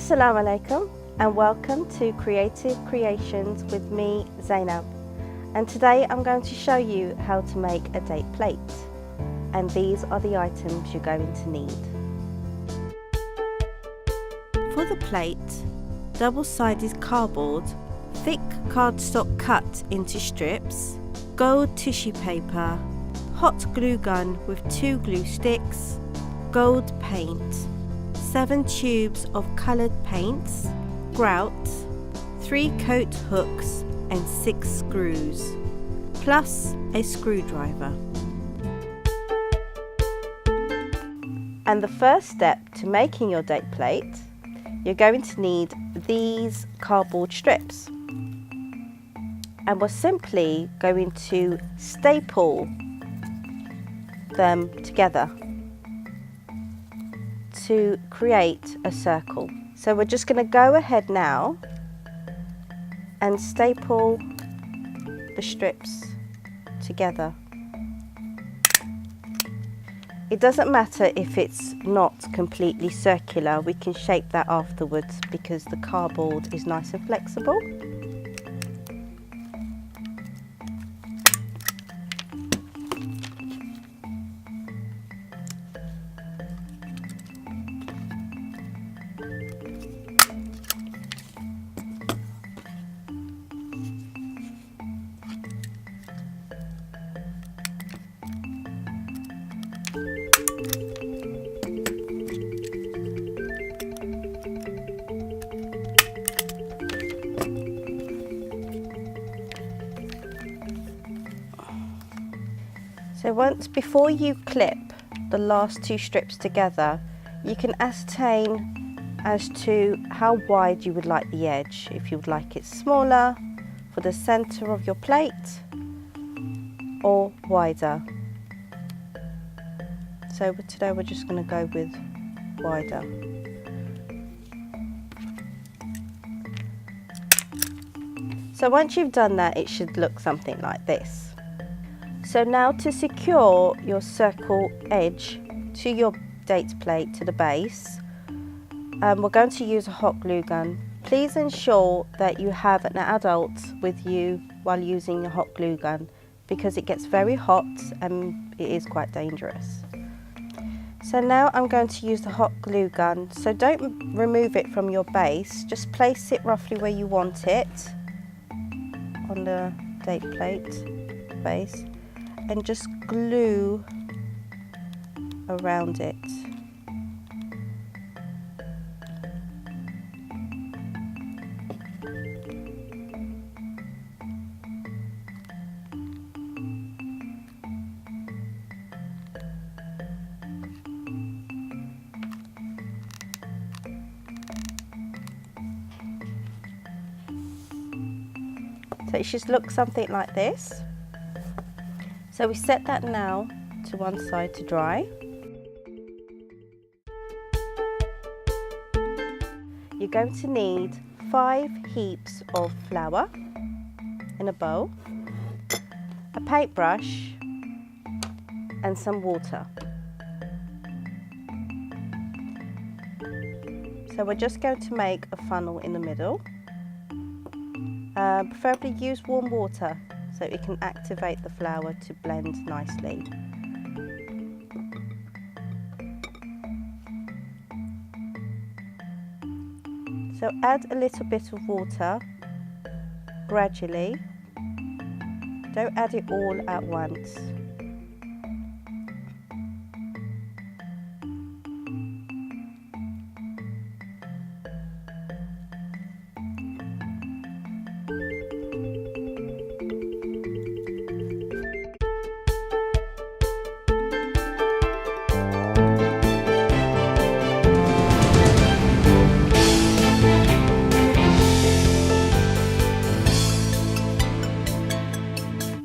Assalamu alaikum and welcome to Creative Creations with me, Zainab. And today I'm going to show you how to make a date plate. And these are the items you're going to need. For the plate, double-sided cardboard, thick cardstock cut into strips, gold tissue paper, hot glue gun with 2 glue sticks, gold paint, 7 tubes of coloured paints, grout, 3 coat hooks and 6 screws, plus a screwdriver. And the first step to making your date plate, you're going to need these cardboard strips. And we're simply going to staple them together to create a circle. So we're just going to go ahead now and staple the strips together. It doesn't matter if it's not completely circular, we can shape that afterwards because the cardboard is nice and flexible. So before you clip the last 2 strips together, you can ascertain as to how wide you would like the edge. If you would like it smaller for the centre of your plate or wider. So today we're just going to go with wider. So once you've done that, it should look something like this. So now to secure your circle edge to your date plate to the base, we're going to use a hot glue gun. Please ensure that you have an adult with you while using your hot glue gun because it gets very hot and it is quite dangerous. So now I'm going to use the hot glue gun. So don't remove it from your base, just place it roughly where you want it on the date plate base. And just glue around it. So it should look something like this. So we set that now to one side to dry. You're going to need 5 heaps of flour in a bowl, a paintbrush and some water. So we're just going to make a funnel in the middle. Preferably use warm water so it can activate the flour to blend nicely. So add a little bit of water gradually. Don't add it all at once.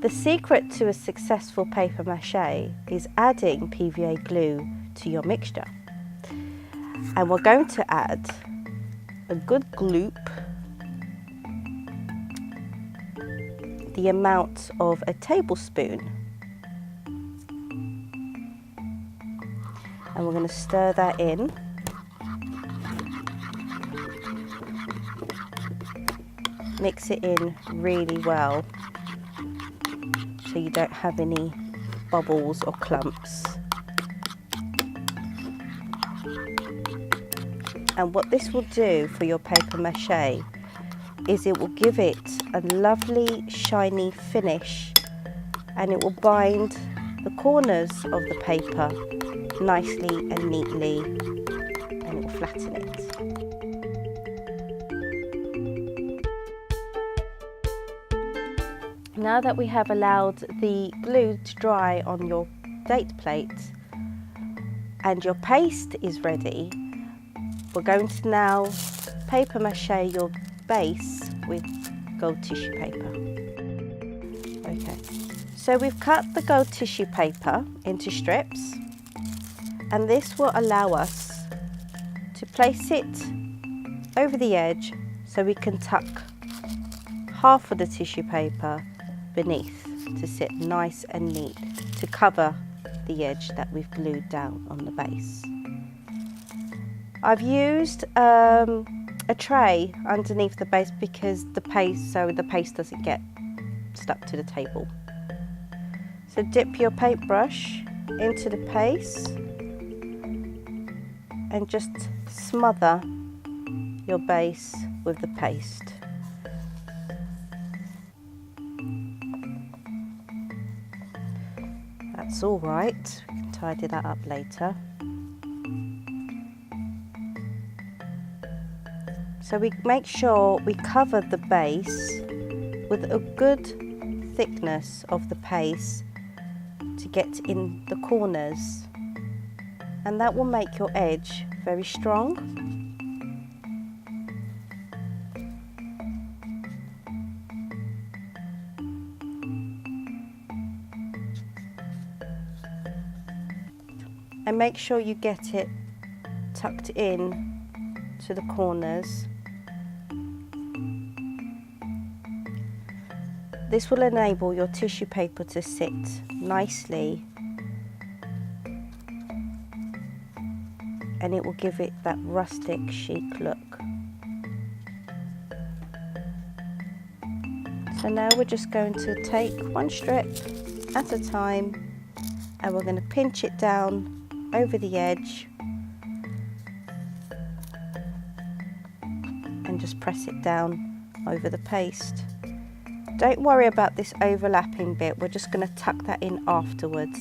The secret to a successful paper mache is adding PVA glue to your mixture. And we're going to add a good gloop, the amount of a tablespoon. And we're going to stir that in. mix it in really well so you don't have any bubbles or clumps. And what this will do for your paper mache is it will give it a lovely shiny finish, and it will bind the corners of the paper nicely and neatly, and it will flatten it. Now that we have allowed the glue to dry on your date plate and your paste is ready, we're going to now paper mache your base with gold tissue paper. Okay, so we've cut the gold tissue paper into strips, and this will allow us to place it over the edge so we can tuck half of the tissue paper beneath to sit nice and neat to cover the edge that we've glued down on the base. I've used a tray underneath the base because the paste doesn't get stuck to the table. So dip your paintbrush into the paste and just smother your base with the paste. That's all right, we can tidy that up later. So we make sure we cover the base with a good thickness of the paste to get in the corners, and that will make your edge very strong. And make sure you get it tucked in to the corners. This will enable your tissue paper to sit nicely, and it will give it that rustic chic look. So now we're just going to take one strip at a time, and we're going to pinch it down over the edge and just press it down over the paste. Don't worry about this overlapping bit, we're just going to tuck that in afterwards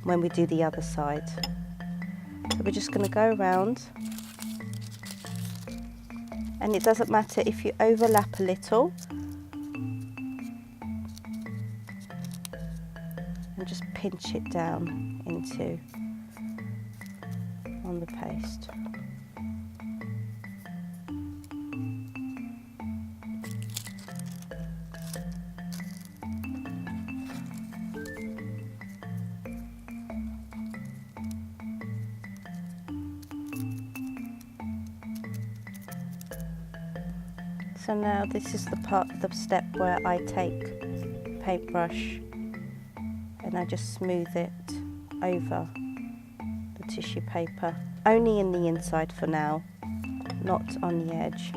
when we do the other side. So we're just going to go around, and it doesn't matter if you overlap a little, and just pinch it down into on the paste. So now this is the step where I take paintbrush and I just smooth it over the tissue paper, only in the inside for now, not on the edge.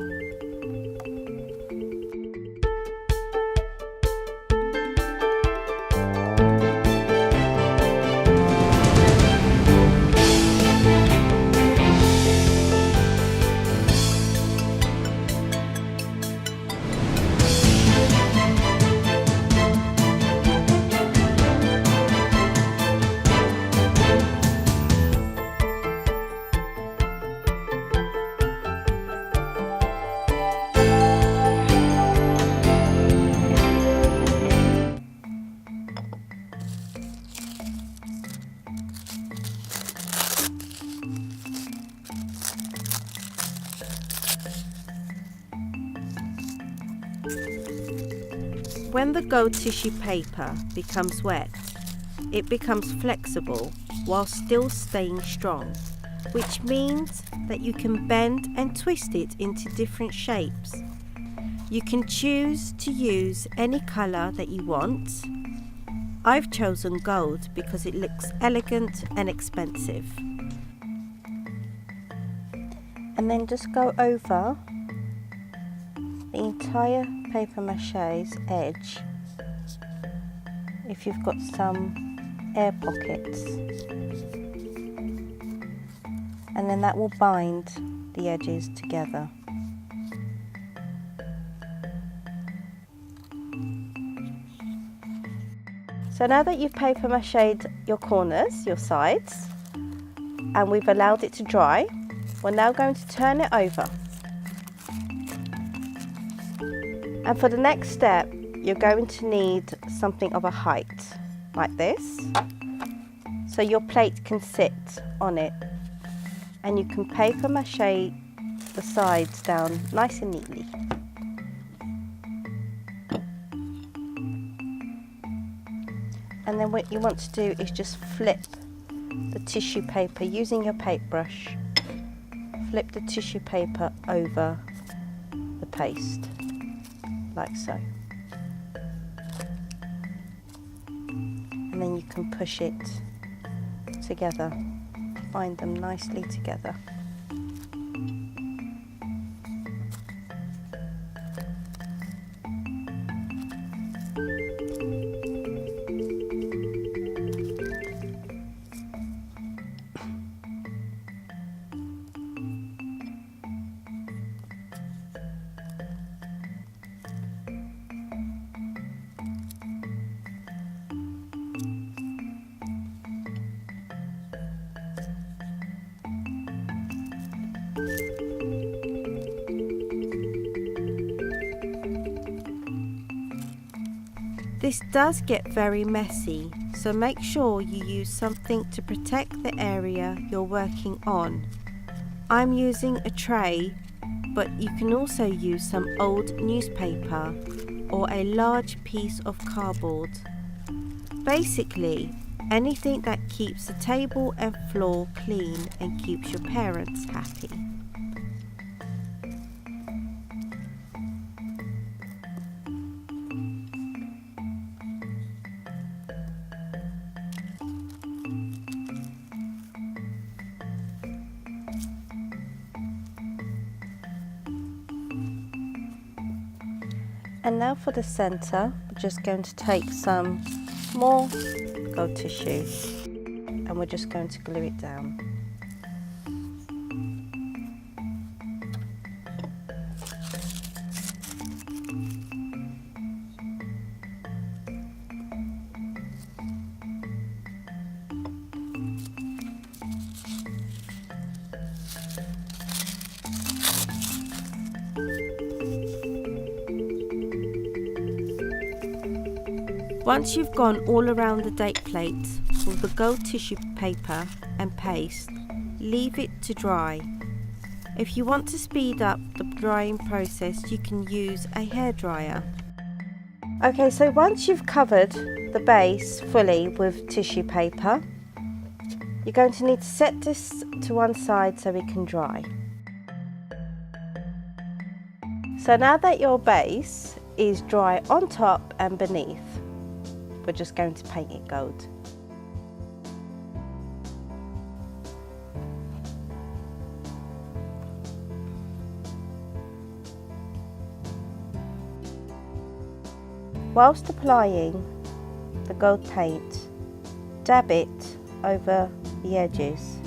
When the gold tissue paper becomes wet, it becomes flexible while still staying strong, which means that you can bend and twist it into different shapes. You can choose to use any colour that you want. I've chosen gold because it looks elegant and expensive. And then just go over the entire paper mache's edge, if you've got some air pockets, and then that will bind the edges together. So now that you've paper mache'd your corners, your sides, and we've allowed it to dry, we're now going to turn it over. And for the next step, you're going to need something of a height, like this, so your plate can sit on it. And you can paper mache the sides down nice and neatly. And then what you want to do is just flip the tissue paper using your paintbrush. Flip the tissue paper over the paste, like so. And then you can push it together, bind them nicely together. This does get very messy, so make sure you use something to protect the area you're working on. I'm using a tray, but you can also use some old newspaper or a large piece of cardboard. Basically, anything that keeps the table and floor clean and keeps your parents happy. And now for the centre, we're just going to take some more gold tissue and we're just going to glue it down. Once you've gone all around the date plate with the gold tissue paper and paste, leave it to dry. If you want to speed up the drying process, you can use a hairdryer. Okay, so once you've covered the base fully with tissue paper, you're going to need to set this to one side so it can dry. So now that your base is dry on top and beneath, we're just going to paint it gold. Whilst applying the gold paint, dab it over the edges.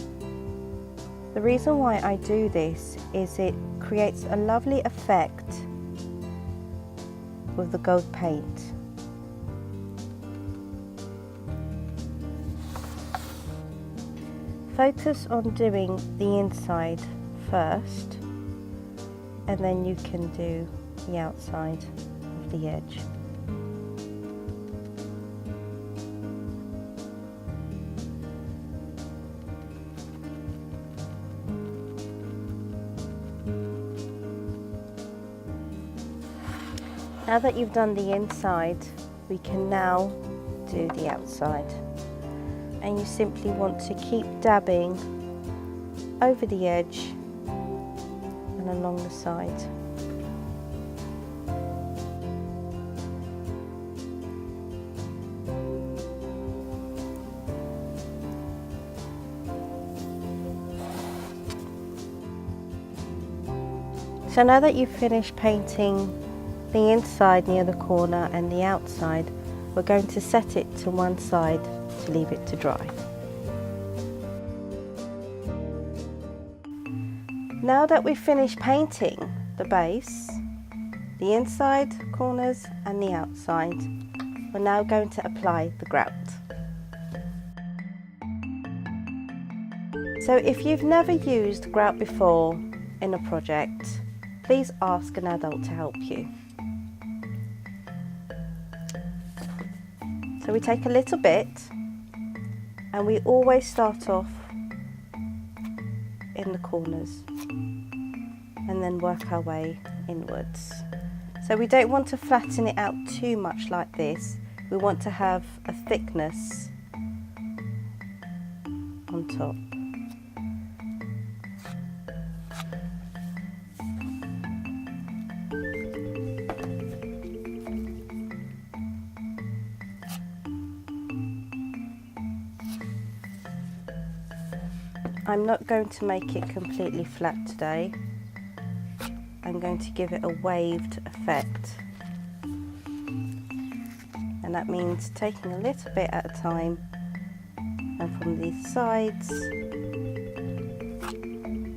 The reason why I do this is it creates a lovely effect with the gold paint. Focus on doing the inside first, and then you can do the outside of the edge. Now that you've done the inside, we can now do the outside. And you simply want to keep dabbing over the edge and along the side. So So now that you've finished painting the inside near the corner and the outside, we're going to set it to one side to leave it to dry. Now that we've finished painting the base, the inside, corners and the outside, we're now going to apply the grout. So if you've never used grout before in a project, please ask an adult to help you. So we take a little bit and we always start off in the corners and then work our way inwards. So we don't want to flatten it out too much like this. We want to have a thickness on top. I'm not going to make it completely flat today. I'm going to give it a waved effect. And that means taking a little bit at a time, and from the sides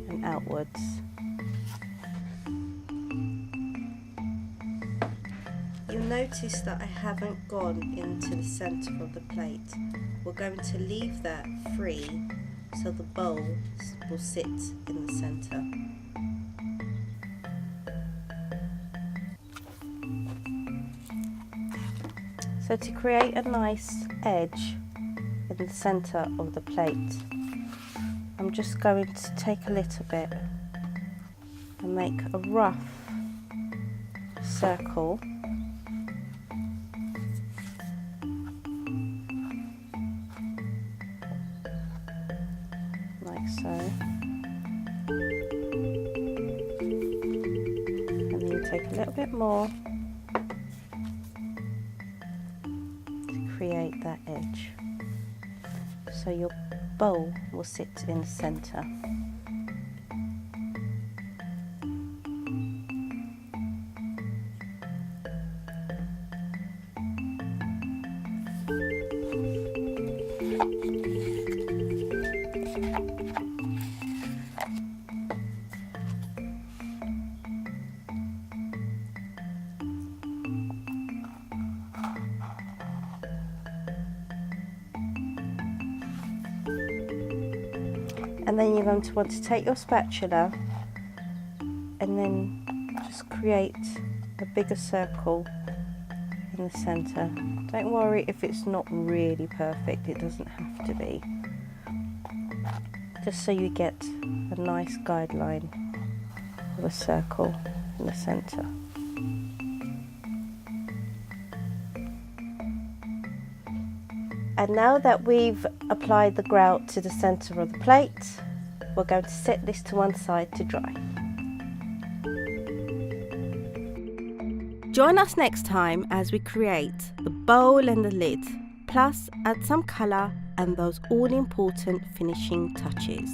and outwards. You'll notice that I haven't gone into the centre of the plate. We're going to leave that free so the bowl will sit in the centre. So to create a nice edge in the centre of the plate, I'm just going to take a little bit and make a rough circle. Like so, and then you take a little bit more to create that edge, so your bowl will sit in the centre. And then you're going to want to take your spatula and then just create a bigger circle in the centre. Don't worry if it's not really perfect, it doesn't have to be. Just so you get a nice guideline of a circle in the centre. And now that we've applied the grout to the centre of the plate, we're going to set this to one side to dry. Join us next time as we create the bowl and the lid, plus add some colour and those all-important finishing touches.